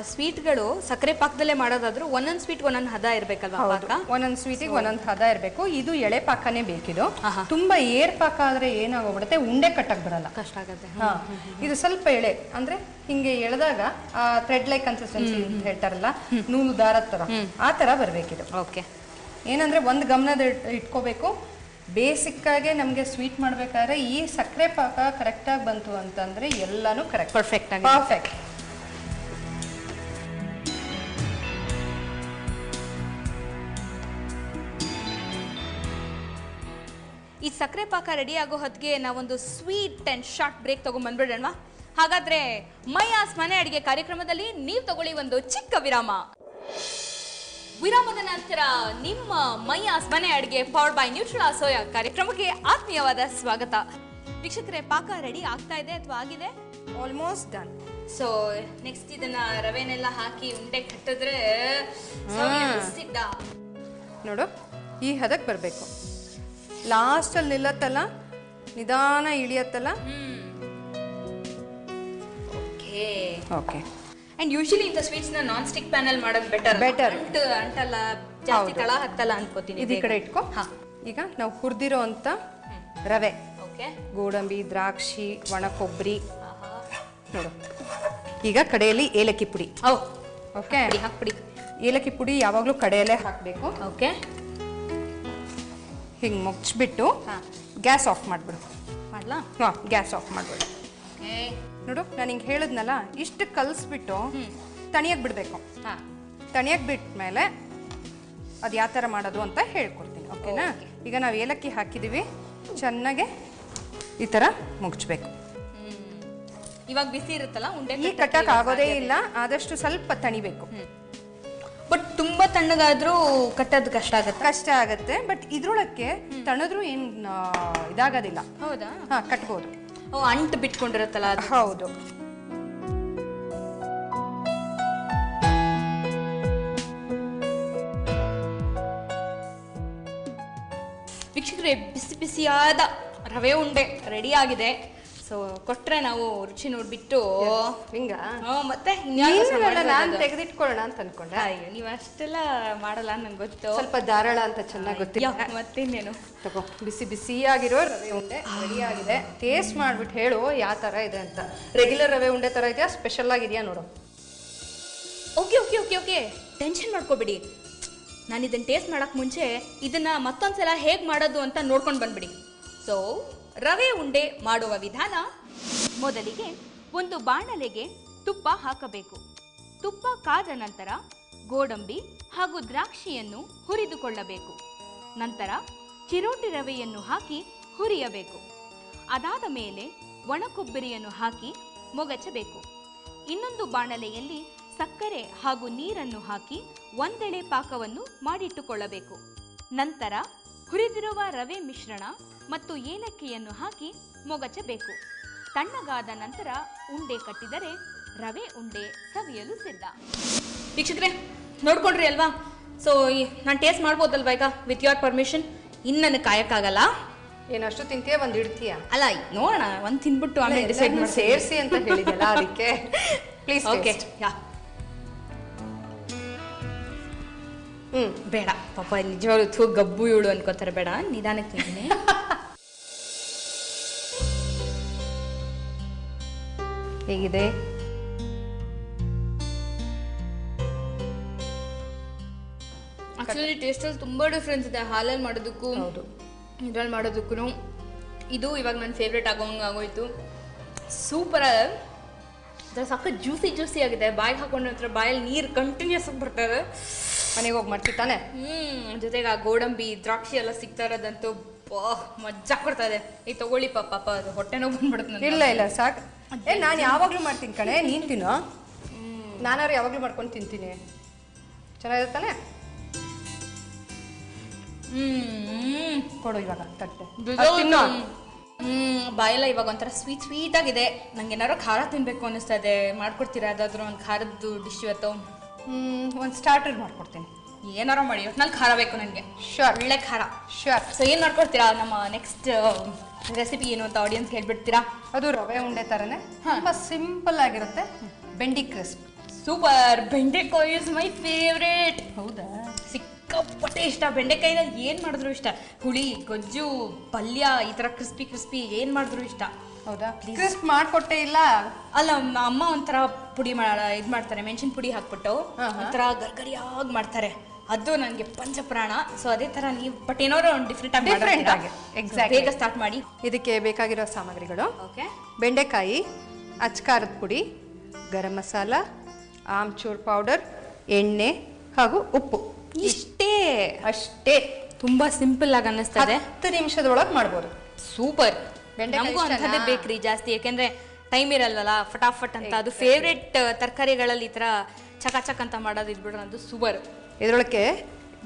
ಸ್ವೀಟ್ಗಳು ಸಕ್ಕರೆ ಪಾಕದಲ್ಲೇ ಮಾಡೋದಾದ್ರೂ ಒಂದೊಂದು ಸ್ವೀಟ್ ಒಂದೊಂದು ಹದ ಇರ್ಬೇಕಲ್ವಾ? ಪಾಕ ಒಂದೊಂದು ಸ್ವೀಟಿಗೆ ಒಂದೊಂದು ಹದ ಇರಬೇಕು. ಇದು ಎಳೆ ಪಾಕನೇ ಬೇಕಿದು. ತುಂಬಾ ಏರ್ ಪಾಕ ಆದ್ರೆ ಏನಾಗೋಗ್ಬಿಡುತ್ತೆ, ಉಂಡೆ ಕಟ್ಟಕ್ ಬರಲ್ಲ, ಕಷ್ಟ ಆಗುತ್ತೆ. ಇದು ಸ್ವಲ್ಪ ಎಳೆ ಅಂದ್ರೆ ಹಿಂಗೆ ಎಳೆದಾಗ ಥ್ರೆಡ್ ಲೈಕ್ ಕನ್ಸಿಸ್ಟೆನ್ಸಿ ಅಂತ ಹೇಳ್ತಾರಲ್ಲ, ನೂಲು ದಾರದ ತರ, ಆ ತರ ಬರ್ಬೇಕಿದು. ಓಕೆ. ಏನಂದ್ರೆ ಒಂದು ಗಮನದ ಇಟ್ಕೋಬೇಕು. ಬೇಸಿಕ್ ಆಗಿ ನಮ್ಗೆ ಸ್ವೀಟ್ ಮಾಡ್ಬೇಕಾದ್ರೆ ಈ ಸಕ್ಕರೆ ಪಾಕ ಕರೆಕ್ಟ್ ಆಗಿ ಬಂತು ಅಂತಂದ್ರೆ ಎಲ್ಲಾನು ಕರೆಕ್ಟ್, ಪರ್ಫೆಕ್ಟ್. ಈ ಸಕ್ಕರೆ ಪಾಕ ರೆಡಿ ಆಗೋ ಹೊತ್ತಿಗೆ ನಾವೊಂದು ಸ್ವೀಟ್ ಅಂಡ್ ಶಾರ್ಟ್ ಬ್ರೇಕ್ ತಗೊಂಡ್ ಬಂದ್ಬಿಡೋಣ. ಹಾಗಾದ್ರೆ ಮೈಯಾಸ್ ಮನೆ ಅಡಿಗೆ ಕಾರ್ಯಕ್ರಮದಲ್ಲಿ ನೀವು ತಗೊಳ್ಳಿ ಒಂದು ಚಿಕ್ಕ ವಿರಾಮ. ವಿರಾಮದ ನಂತರ ನಿಮ್ಮ ಮೈಯಾಸ್ ಮನೆ ಅಡಿಗೆ ಪವರ್ಡ್ ಬೈ ನ್ಯೂಟ್ರೆಲಾ ಸೋಯಾ ಕಾರ್ಯಕ್ರಮಕ್ಕೆ ಆತ್ಮೀಯವಾದ ಸ್ವಾಗತ. ವೀಕ್ಷಕರೇ, ಪಾಕ ರೆಡಿ ಆಗ್ತಾ ಇದೆ ಅಥವಾ ಆಗಿದೆ? Almost done. ಸೊ ನೆಕ್ಸ್ಟ್ ಇದನ್ನ ರವೆನೆಲ್ಲ ಹಾಕಿ ಉಂಡೆ ಕಟ್ಟಿದ್ರೆ ನೋಡು, ಈ ಹದಕ್ಕೆ ಬರಬೇಕು. ಲಾಸ್ಟಲ್ಲಿ ನಿಲ್ಲತ್ತಲ್ಲ, ನಿಧಾನ ಇಳಿಯತ್ತಲ್ಲ. ಓಕೆ. ಅಂಡ್ ಯೂಶಲಿ ಇಂಥ ಸ್ವೀಟ್ಸ್ ನ ನಾನ್ ಸ್ಟಿಕ್ ಪ್ಯಾನ್ ಅಲ್ಲಿ ಮಾಡೋದು ಬೆಟರ್. ಅಂಟಲ್ಲ, ಜಾಸ್ತಿ ತಳ ಹತ್ತಲ್ಲ ಅನ್ಕೋತೀನಿ. ಈ ಕಡೆ ಇಟ್ಕೋ. ಈಗ ನಾವು ಹುರಿದಿರೋ ಅಂತ ರವೆ, ಗೋಡಂಬಿ, ದ್ರಾಕ್ಷಿ, ಒಣ ಕೊಬ್ಬರಿ ನೋಡು. ಈಗ ಕಡೆಯಲ್ಲಿ ಏಲಕ್ಕಿ ಪುಡಿ. ಓಕೆ. ಹಾಕ್ಬಿಡಿ. ಏಲಕ್ಕಿ ಪುಡಿ ಯಾವಾಗಲೂ ಕಡೆಯಲ್ಲೇ ಹಾಕಬೇಕು. ಓಕೆ. ಹಿಂಗೆ ಮುಚ್ಚಿಬಿಟ್ಟು ಗ್ಯಾಸ್ ಆಫ್ ಮಾಡಿಬಿಡು. ಮಾಡ್ಲಾ? ಹಾಂ, ಗ್ಯಾಸ್ ಆಫ್ ಮಾಡಿಬಿಡು. ನೋಡು, ನಾನು ಹಿಂಗೆ ಹೇಳಿದ್ನಲ್ಲ, ಇಷ್ಟು ಕಲಿಸ್ಬಿಟ್ಟು ತಣಿಯಕ್ಕೆ ಬಿಡಬೇಕು. ತಣಿಯಕ್ಕೆ ಬಿಟ್ಮೇಲೆ ಅದು ಯಾವ ಥರ ಮಾಡೋದು ಅಂತ ಹೇಳ್ಕೊಡ್ತೀನಿ. ಓಕೆನಾ? ಈಗ ನಾವು ಏಲಕ್ಕಿ ಹಾಕಿದ್ದೀವಿ, ಚೆನ್ನಾಗೆ ಈ ಥರ ಮುಗ್ಚಬೇಕು. ಇವಾಗ ಬಿಸಿ ಇರುತ್ತಲ್ಲ ಉಂಡೆ, ಈ ಕಟ್ಟಕ್ಕೆ ಆಗೋದೇ ಇಲ್ಲ, ಆದಷ್ಟು ಸ್ವಲ್ಪ ತಣಿಬೇಕು. ಬಟ್ ತುಂಬಾ ತಣ್ಣಗಾದ್ರೂ ಕಟ್ಟೋದು ಕಷ್ಟ ಆಗತ್ತೆ. ಬಟ್ ಇದ್ರೊಳಕ್ಕೆ ತಣದ್ರು ಏನು ಇದಾಗೋದಿಲ್ಲ. ಹೌದಾ? ಹಾಂ, ಕಟ್ಬೋದು. ಅಂಟು ಬಿಟ್ಕೊಂಡಿರುತ್ತಲ್ಲ ಅದು. ಹೌದು. ವೀಕ್ಷಕರೇ, ಬಿಸಿ ಬಿಸಿಯಾದ ರವೆ ಉಂಡೆ ರೆಡಿ ಆಗಿದೆ. ಸೊ ಕೊಟ್ರೆ ನಾವು ರುಚಿ ನೋಡ್ಬಿಟ್ಟು ಮತ್ತೆ ನಾನು ತೆಗೆದಿಟ್ಕೊಳ್ಳೋಣ ಅಂತ ಅನ್ಕೊಂಡೆ. ಅಯ್ಯೋ, ನೀವು ಅಷ್ಟೆಲ್ಲ ಮಾಡಲ್ಲ, ನಂಗೆ ಗೊತ್ತು. ಸ್ವಲ್ಪ ಧಾರಾಳ ಅಂತ ಚೆನ್ನಾಗಿ ಗೊತ್ತಿಲ್ಲ. ಮತ್ತೇನೇನು ತಗೋ, ಬಿಸಿ ಬಿಸಿಯಾಗಿರೋ ರವೆ ಉಂಡೆ ರೆಡಿ ಆಗಿದೆ. ಟೇಸ್ಟ್ ಮಾಡ್ಬಿಟ್ಟು ಹೇಳು ಯಾವ ಥರ ಇದೆ ಅಂತ. ರೆಗ್ಯುಲರ್ ರವೆ ಉಂಡೆ ಥರ ಇದೆಯಾ, ಸ್ಪೆಷಲ್ ಆಗಿದೆಯಾ ನೋಡು. Okay okay okay okay tension ಮಾಡ್ಕೋಬೇಡಿ. ನಾನು ಇದನ್ನ ಟೇಸ್ಟ್ ಮಾಡೋಕ್ಕೆ ಮುಂಚೆ ಇದನ್ನ ಮತ್ತೊಂದ್ಸಲ ಹೇಗೆ ಮಾಡೋದು ಅಂತ ನೋಡ್ಕೊಂಡು ಬಂದ್ಬಿಡಿ. ಸೊ ರವೆ ಉಂಡೆ ಮಾಡುವ ವಿಧಾನ: ಮೊದಲಿಗೆ ಒಂದು ಬಾಣಲೆಗೆ ತುಪ್ಪ ಹಾಕಬೇಕು. ತುಪ್ಪ ಕಾದ ನಂತರ ಗೋಡಂಬಿ ಹಾಗೂ ದ್ರಾಕ್ಷಿಯನ್ನು ಹುರಿದುಕೊಳ್ಳಬೇಕು. ನಂತರ ಚಿರೋಟಿ ರವೆಯನ್ನು ಹಾಕಿ ಹುರಿಯಬೇಕು. ಅದಾದ ಮೇಲೆ ಒಣ ಕೊಬ್ಬರಿಯನ್ನು ಹಾಕಿ ಮೊಗಚಬೇಕು. ಇನ್ನೊಂದು ಬಾಣಲೆಯಲ್ಲಿ ಸಕ್ಕರೆ ಹಾಗೂ ನೀರನ್ನು ಹಾಕಿ ಒಂದೆಳೆ ಪಾಕವನ್ನು ಮಾಡಿಟ್ಟುಕೊಳ್ಳಬೇಕು. ನಂತರ ಹುರಿದಿರುವ ರವೆ ಮಿಶ್ರಣ ಮತ್ತು ಏಲಕ್ಕಿಯನ್ನು ಹಾಕಿ ಮೊಗಚಬೇಕು. ತಣ್ಣಗಾದ ನಂತರ ಉಂಡೆ ಕಟ್ಟಿದರೆ ರವೆ ಉಂಡೆ ಸವಿಯಲು ಸಿದ್ಧ. ವೀಕ್ಷಕರೇ, ನೋಡ್ಕೊಂಡ್ರಿ ಅಲ್ವಾ? ಸೊ ನಾನು ಟೇಸ್ಟ್ ಮಾಡ್ಬೋದಲ್ವಾ ಈಗ ವಿತ್ ಯೋರ್ ಪರ್ಮಿಷನ್? ಇನ್ನು ನನಗೆ ಕಾಯಕ್ಕಾಗಲ್ಲ. ಏನಷ್ಟು ತಿಂತೀಯ, ಒಂದು ಇಡ್ತೀಯ? ಅಲ್ಲ, ನೋಡೋಣ, ಒಂದು ತಿಂದ್ಬಿಟ್ಟು ಆಮೇಲೆ ಡಿಸೈಡ್ ಮಾಡಿ. ಸೇರಿಸಿ ಅಂತ ಹೇಳಿದೆಲ್ಲ ಅದಕ್ಕೆ. ಪ್ಲೀಸ್. ಓಕೆ, ಯಾ. ಬೇಡ ಪಾಪ, ನಿಜವಾಗ್ಲೂ ಗಬ್ಬು ಇವಳು ಅನ್ಕೋತಾರೆ. ಬೇಡ, ನಿಧಾನಕ್ಕೆ ತಿಂತೀನಿ. ಹೇಗಿದೆ? ಆಕ್ಚುಲಿ ಟೇಸ್ಟಲ್ಲಿ ತುಂಬ ಡಿಫ್ರೆನ್ಸ್ ಇದೆ ಹಾಲಲ್ಲಿ ಮಾಡೋದಕ್ಕೂ ಇದ್ರಲ್ಲಿ ಮಾಡೋದಕ್ಕೂ. ಇದು ಇವಾಗ ನನ್ನ ಫೇವ್ರೇಟ್ ಆಗೋಯ್ತು. ಸೂಪರ್. ಸಕ್ಕ ಜ್ಯೂಸಿ ಆಗಿದೆ. ಬಾಯಿಗೆ ಹಾಕೊಂಡ್ರೆ ಹತ್ರ ಬಾಯಲ್ಲಿ ನೀರು ಕಂಟಿನ್ಯೂಸ್ ಆಗಿ ಬರ್ತದೆ. ಮನೆಗೆ ಹೋಗಿ ಮಾಡ್ತಿತ್ತಾನೆ. ಜೊತೆಗೆ ಆ ಗೋಡಂಬಿ ದ್ರಾಕ್ಷಿ ಎಲ್ಲ ಸಿಗ್ತಾ ಇರೋದಂತೂ ಮಜ್ಜಾ ಕೊಡ್ತಾ ಇದೆ. ಈಗ ತಗೊಳ್ಳಿ ಪಾಪ, ಅದು ಹೊಟ್ಟೆ ನೋವು ಬಂದ್ಬಿಡುತ್ತೆ. ಇಲ್ಲ ಸಾಕು. ನಾನು ಯಾವಾಗಲೂ ಮಾಡ್ತೀನಿ ಕಣೆ, ನೀನು ತಿನ್ನೋ. ನಾನಾರು ಯಾವಾಗಲೂ ಮಾಡ್ಕೊಂಡು ತಿಂತೀನಿ. ಚೆನ್ನಾಗಿರುತ್ತಾನೆ. ಕೊಡು ಇವಾಗ ತಟ್ಟೆ. ಬಾಯೆಲ್ಲ ಇವಾಗ ಒಂಥರ ಸ್ವೀಟ್ ಆಗಿದೆ. ನಂಗೆ ಏನಾರು ಖಾರ ತಿನ್ಬೇಕು ಅನ್ನಿಸ್ತಾ ಇದೆ. ಮಾಡ್ಕೊಡ್ತೀರಾ ಯಾವ್ದಾದ್ರು ಒಂದು ಖಾರದ್ದು ಡಿಶ್ ಇವತ್ತು? ಒಂದು ಸ್ಟಾರ್ಟರ್ ಮಾಡ್ಕೊಡ್ತೀನಿ. ಏನಾರು ಮಾಡಿ, ಒಟ್ನಲ್ಲಿ ಖಾರ ಬೇಕು ನನಗೆ. ಶ್ಯೂರ್. ಒಳ್ಳೆ ಖಾರ. ಶ್ಯೂರ್. ಸೊ ಏನು ಮಾಡ್ಕೊಡ್ತೀರಾ? ನಮ್ಮ ನೆಕ್ಸ್ಟ್ ರೆಸಿಪಿ ಏನು ಅಂತ ಆಡಿಯನ್ಸ್ ಹೇಳ್ಬಿಡ್ತೀರಾ? ಅದು ರವೆ ಉಂಡೆ ಥರನೇ, ತುಂಬ ಸಿಂಪಲ್ ಆಗಿರುತ್ತೆ. ಬೆಂಡಿ ಕ್ರಿಸ್ಪ್. ಸೂಪರ್. ಬೆಂಡೆಕಾಯಿ ಇಸ್ ಮೈ ಫೇವ್ರೇಟ್. ಹೌದಾ? ಸಿಕ್ಕಾಪಟ್ಟೆ ಇಷ್ಟ. ಬೆಂಡೆಕಾಯಿನಲ್ಲಿ ಏನು ಮಾಡಿದ್ರು ಇಷ್ಟ. ಹುಳಿ, ಗೊಜ್ಜು, ಪಲ್ಯ, ಈ ಥರ ಕ್ರಿಸ್ಪಿ ಏನು ಮಾಡಿದ್ರು ಇಷ್ಟ. ಹೌದಾ? ಕ್ರಿಸ್ಪ್ ಮಾಡಿಕೊಟ್ಟೆ ಇಲ್ಲ? ಅಲ್ಲ, ಅಮ್ಮ ಒಂಥರ ಪುಡಿ ಇದು ಮಾಡ್ತಾರೆ, ಮೆಣಸಿನ ಪುಡಿ ಹಾಕ್ಬಿಟ್ಟು ಒಂಥರ ಗರ್ಗರಿಯಾಗಿ ಮಾಡ್ತಾರೆ. ಅದು ನನಗೆ ಪಂಚಪ್ರಾಣ. ಸೊ ಅದೇ ಥರ ನೀವು ಬಟ್ ಏನಾದ್ರು ಒಂದು ಡಿಫ್ರೆಂಟ್ ಆಗಿ. ಎಕ್ಸಾಕ್ಟ್. ಬೇಗ ಸ್ಟಾರ್ಟ್ ಮಾಡಿ. ಇದಕ್ಕೆ ಬೇಕಾಗಿರೋ ಸಾಮಗ್ರಿಗಳು: ಓಕೆ, ಬೆಂಡೆಕಾಯಿ, ಅಚ್ಕಾರದ ಪುಡಿ, ಗರಂ ಮಸಾಲ, ಆಮ್ಚೂರ್ ಪೌಡರ್, ಎಣ್ಣೆ ಹಾಗೂ ಉಪ್ಪು. ಅಷ್ಟೇ. ತುಂಬಾ ಸಿಂಪಲ್ ಆಗಿ ಅನ್ನಿಸ್ತದೆ. 10 ನಿಮಿಷದೊಳಗೆ ಮಾಡ್ಬೋದು. ಸೂಪರ್. ನಮಗೂ ಅಂಥದ್ದೇ ಬೇಕ್ರಿ ಜಾಸ್ತಿ, ಯಾಕೆಂದ್ರೆ ಟೈಮ್ ಇರಲ್ವಲ್ಲ, ಫಟಾಫಟ್ ಅಂತ. ಅದು ಫೇವ್ರೇಟ್ ತರಕಾರಿಗಳಲ್ಲಿ ಈ ಥರ ಚಕ ಅಂತ ಮಾಡೋದು ಇದ್ಬಿಡ್ರೆ ಅದು ಸೂಪರ್. ಇದರೊಳಗೆ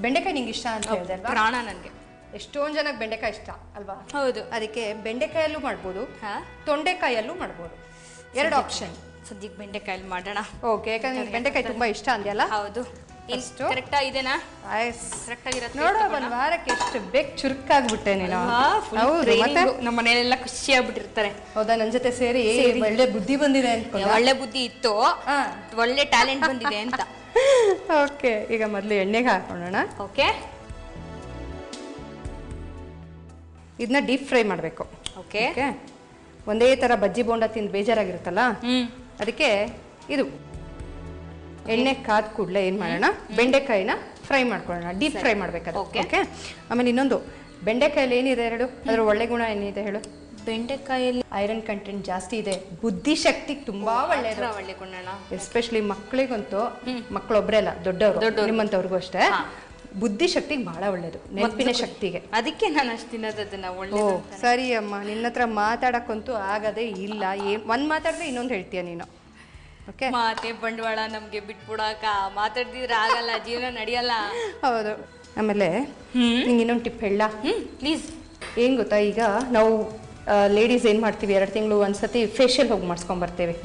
ಬೆಂಡೆಕಾಯಿ ನಿಂಗೆ ಇಷ್ಟ ಅಂತ ಹೇಳಿದೆ ಅಲ್ವಾ? ಪ್ರಾಣ ನನಗೆ. ಎಷ್ಟೊಂದು ಜನಕ್ಕೆ ಬೆಂಡೆಕಾಯಿ ಇಷ್ಟ ಅಲ್ವಾ? ಹೌದು. ಅದಕ್ಕೆ ಬೆಂಡೆಕಾಯಲ್ಲೂ ಮಾಡ್ಬೋದು, ತೊಂಡೆಕಾಯಲ್ಲೂ ಮಾಡ್ಬೋದು. 2 ಆಪ್ಷನ್. ಸದ್ಯಕ್ಕೆ ಬೆಂಡೆಕಾಯಲ್ಲಿ ಮಾಡೋಣ. ಓಕೆ, ಯಾಕಂದ್ರೆ ಬೆಂಡೆಕಾಯಿ ತುಂಬಾ ಇಷ್ಟ ಅಂದ್ಯಲ್ಲ? ಹೌದು. ಕರೆಕ್ಟಾ ಇದೆನಾ? ಕರೆಕ್ಟ್ ಆಗಿರುತ್ತೆ. ನೋಡೋ, ಒಂದು ವಾರಕ್ಕೆ ಎಷ್ಟು ಬೇಗ ಚುರುಕಾಗ್ಬಿಟ್ಟೆ ನೀನು. ಹೌದು, ಮತ್ತೆ ನಮ್ಮ ಮನೆಯಲ್ಲೆಲ್ಲ ಖುಷಿ ಆಗ್ಬಿಟ್ಟಿರ್ತಾರೆ. ಹೌದಾ? ನನ್ನ ಜೊತೆ ಸೇರಿ ಒಳ್ಳೆ ಬುದ್ಧಿ ಬಂದಿದೆ ಅನ್ಕೊಂಡು. ಒಳ್ಳೆ ಬುದ್ಧಿ ಇತ್ತು, ಒಳ್ಳೆ ಟ್ಯಾಲೆಂಟ್ ಬಂದಿದೆ ಅಂತ. ಓಕೆ, ಈಗ ಮೊದಲು ಎಣ್ಣೆಗೆ ಹಾಕೊಳ್ಳೋಣ. ಓಕೆ, ಇದನ್ನ ಡೀಪ್ ಫ್ರೈ ಮಾಡಬೇಕು. ಓಕೆ. ಒಂದೇ ಥರ ಬಜ್ಜಿ ಬೋಂಡ ತಿಂದು ಬೇಜಾರಾಗಿರುತ್ತಲ್ಲ, ಅದಕ್ಕೆ ಇದು ಎಣ್ಣೆ ಕಾದ ಕೂಡಲೇ ಏನು ಮಾಡೋಣ, ಬೆಂಡೆಕಾಯಿನ ಫ್ರೈ ಮಾಡ್ಕೊಳ್ಳೋಣ. ಡೀಪ್ ಫ್ರೈ ಮಾಡಬೇಕು. ಓಕೆ. ಆಮೇಲೆ ಇನ್ನೊಂದು, ಬೆಂಡೆಕಾಯಲ್ಲಿ ಏನಿದೆ ಹೇಳು, ಅದರ ಒಳ್ಳೆ ಗುಣ ಏನಿದೆ ಹೇಳು? ಬೆಂಡೆಕಾಯಲ್ಲಿ ಐರನ್ ಕಂಟೆಂಟ್ ಜಾಸ್ತಿ ಇದೆ, ಬುದ್ಧಿಶಕ್ತಿಗೆ ತುಂಬಾ ಒಳ್ಳೆಯದು. ಒಳ್ಳೆ ಗುಣ. ಎಸ್ಪೆಷಲಿ ಮಕ್ಕಳಿಗಂತೂ, ಮಕ್ಕಳೊಬ್ಬರೇ ಅಲ್ಲ, ದೊಡ್ಡವರು ನಿಮ್ಮಂಥವ್ರಿಗೂ ಅಷ್ಟೇ, ಬುದ್ಧಿಶಕ್ತಿಗೆ ಬಹಳ ಒಳ್ಳೇದು, ನೆನಪಿನ ಶಕ್ತಿಗೆ. ಅದಕ್ಕೆ ನಾನು ಅಷ್ಟು ತಿನ್ನೋದನ್ನ. ಒಳ್ಳೆ. ಸರಿ ಅಮ್ಮ, ನಿನ್ನ ಹತ್ರ ಮಾತಾಡಕ್ಕಂತೂ ಆಗದೇ ಇಲ್ಲ. ಒಂದು ಮಾತಾಡಿದ್ರೆ ಇನ್ನೊಂದು ಹೇಳ್ತೀಯ ನೀನು. ಓಕೆ. ಮಾತೆ ಬಂಡವಾಳ ನಮ್ಗೆ ಬಿಟ್ಬಿಡಾಕ, ಮಾತಾಡ್ದಿದ್ರೆ ಆಗಲ್ಲ, ಜೀವನ ನಡೆಯಲ್ಲ. ಹೌದು. ಆಮೇಲೆ ನಿಂಗೆ ಇನ್ನೊಂದು ಟಿಪ್ ಹೇಳ ಪ್ಲೀಸ್. ಏನು ಗೊತ್ತಾ, ಈಗ ನಾವು ಲೇಡೀಸ್ ಏನು ಮಾಡ್ತೀವಿ, 2 ತಿಂಗಳು ಒಂದ್ಸತಿ ಫೇಶಿಯಲ್ ಹೋಗಿ ಮಾಡಿಸ್ಕೊಂಡ್ಬರ್ತೀವಿ.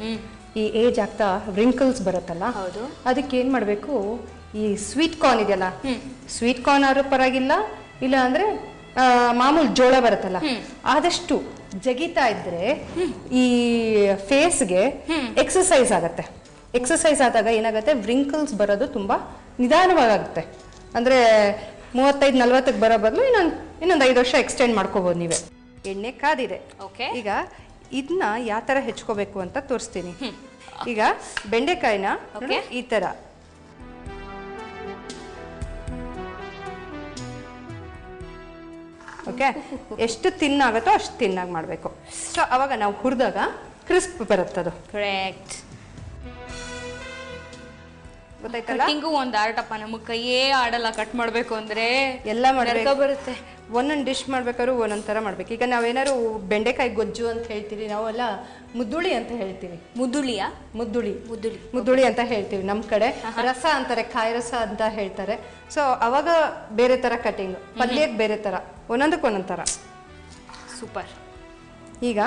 ಈ ಏಜ್ ಆಗ್ತಾ ವ್ರಿಂಕಲ್ಸ್ ಬರುತ್ತಲ್ಲ, ಅದಕ್ಕೆ ಏನು ಮಾಡಬೇಕು, ಈ ಸ್ವೀಟ್ ಕಾರ್ನ್ ಇದೆಯಲ್ಲ, ಸ್ವೀಟ್ ಕಾರ್ನ್ ಆದ್ರೂ ಪರವಾಗಿಲ್ಲ, ಇಲ್ಲ ಅಂದ್ರೆ ಮಾಮೂಲು ಜೋಳ ಬರುತ್ತಲ್ಲ, ಆದಷ್ಟು ಜಗಿತಾ ಇದ್ರೆ ಈ ಫೇಸ್ಗೆ ಎಕ್ಸಸೈಸ್ ಆಗತ್ತೆ. ಎಕ್ಸಸೈಸ್ ಆದಾಗ ಏನಾಗುತ್ತೆ, ವ್ರಿಂಕಲ್ಸ್ ಬರೋದು ತುಂಬಾ ನಿಧಾನವಾಗುತ್ತೆ. ಅಂದ್ರೆ 35-40ಕ್ಕೆ ಬರೋ ಬದಲು ಇನ್ನೊಂದು 5 ವರ್ಷ ಎಕ್ಸ್ಟೆಂಡ್ ಮಾಡ್ಕೋಬಹುದು ನೀವೇ. ಎಣ್ಣೆ ಕಾದಿದೆ. ಈಗ ಇದನ್ನ ಯಾವ ತರ ಹೆಚ್ಕೋಬೇಕು ಅಂತ ತೋರಿಸ್ತೀನಿ. ಈಗ ಬೆಂಡೆಕಾಯಿನ ಈ ತರ ಓಕೆ, ಎಷ್ಟು ತಿನ್ನಾಗುತ್ತೋ ಅಷ್ಟು ತಿನ್ನಾಗಿ ಮಾಡಬೇಕು. ಸೊ ಅವಾಗ ನಾವು ಹುರಿದಾಗ ಕ್ರಿಸ್ಪ್ ಬರುತ್ತದು. ಕರೆಕ್ಟ್. ಗೊತ್ತಾಯ್ತಲ್ಲ? ಕಟಿಂಗು ಒಂದು ಆರ್ಟಪ್ಪ, ನಮಗೆ ಕೈಯೇ ಆಡಲ್ಲ. ಕಟ್ ಮಾಡಬೇಕು ಅಂದ್ರೆ ಎಲ್ಲ ಮಾಡಬೇಕು ಬರುತ್ತೆ. ಒಂದೊಂದು ಡಿಶ್ ಮಾಡ್ಬೇಕಾದ್ರು ಒಂದೊಂದು ಥರ ಮಾಡ್ಬೇಕು. ಈಗ ನಾವೇನಾದ್ರು ಬೆಂಡೆಕಾಯಿ ಗೊಜ್ಜು ಅಂತ ಹೇಳ್ತೀವಿ, ನಾವೆಲ್ಲ ಮುದ್ದುಳಿ ಅಂತ ಹೇಳ್ತೀವಿ. ಮುದ್ದುಳಿಯಾ? ಮುದ್ದುಳಿ ಅಂತ ಹೇಳ್ತೀವಿ ನಮ್ಮ ಕಡೆ. ರಸ ಅಂತಾರೆ, ಕಾಯಿ ರಸ ಅಂತ ಹೇಳ್ತಾರೆ. ಸೊ ಅವಾಗ ಬೇರೆ ಥರ ಕಟಿಂಗ್, ಪಲ್ಯಕ್ಕೆ ಬೇರೆ ಥರ, ಒಂದೊಂದಕ್ಕೆ ಒಂದೊಂದು ಥರ. ಸೂಪರ್. ಈಗ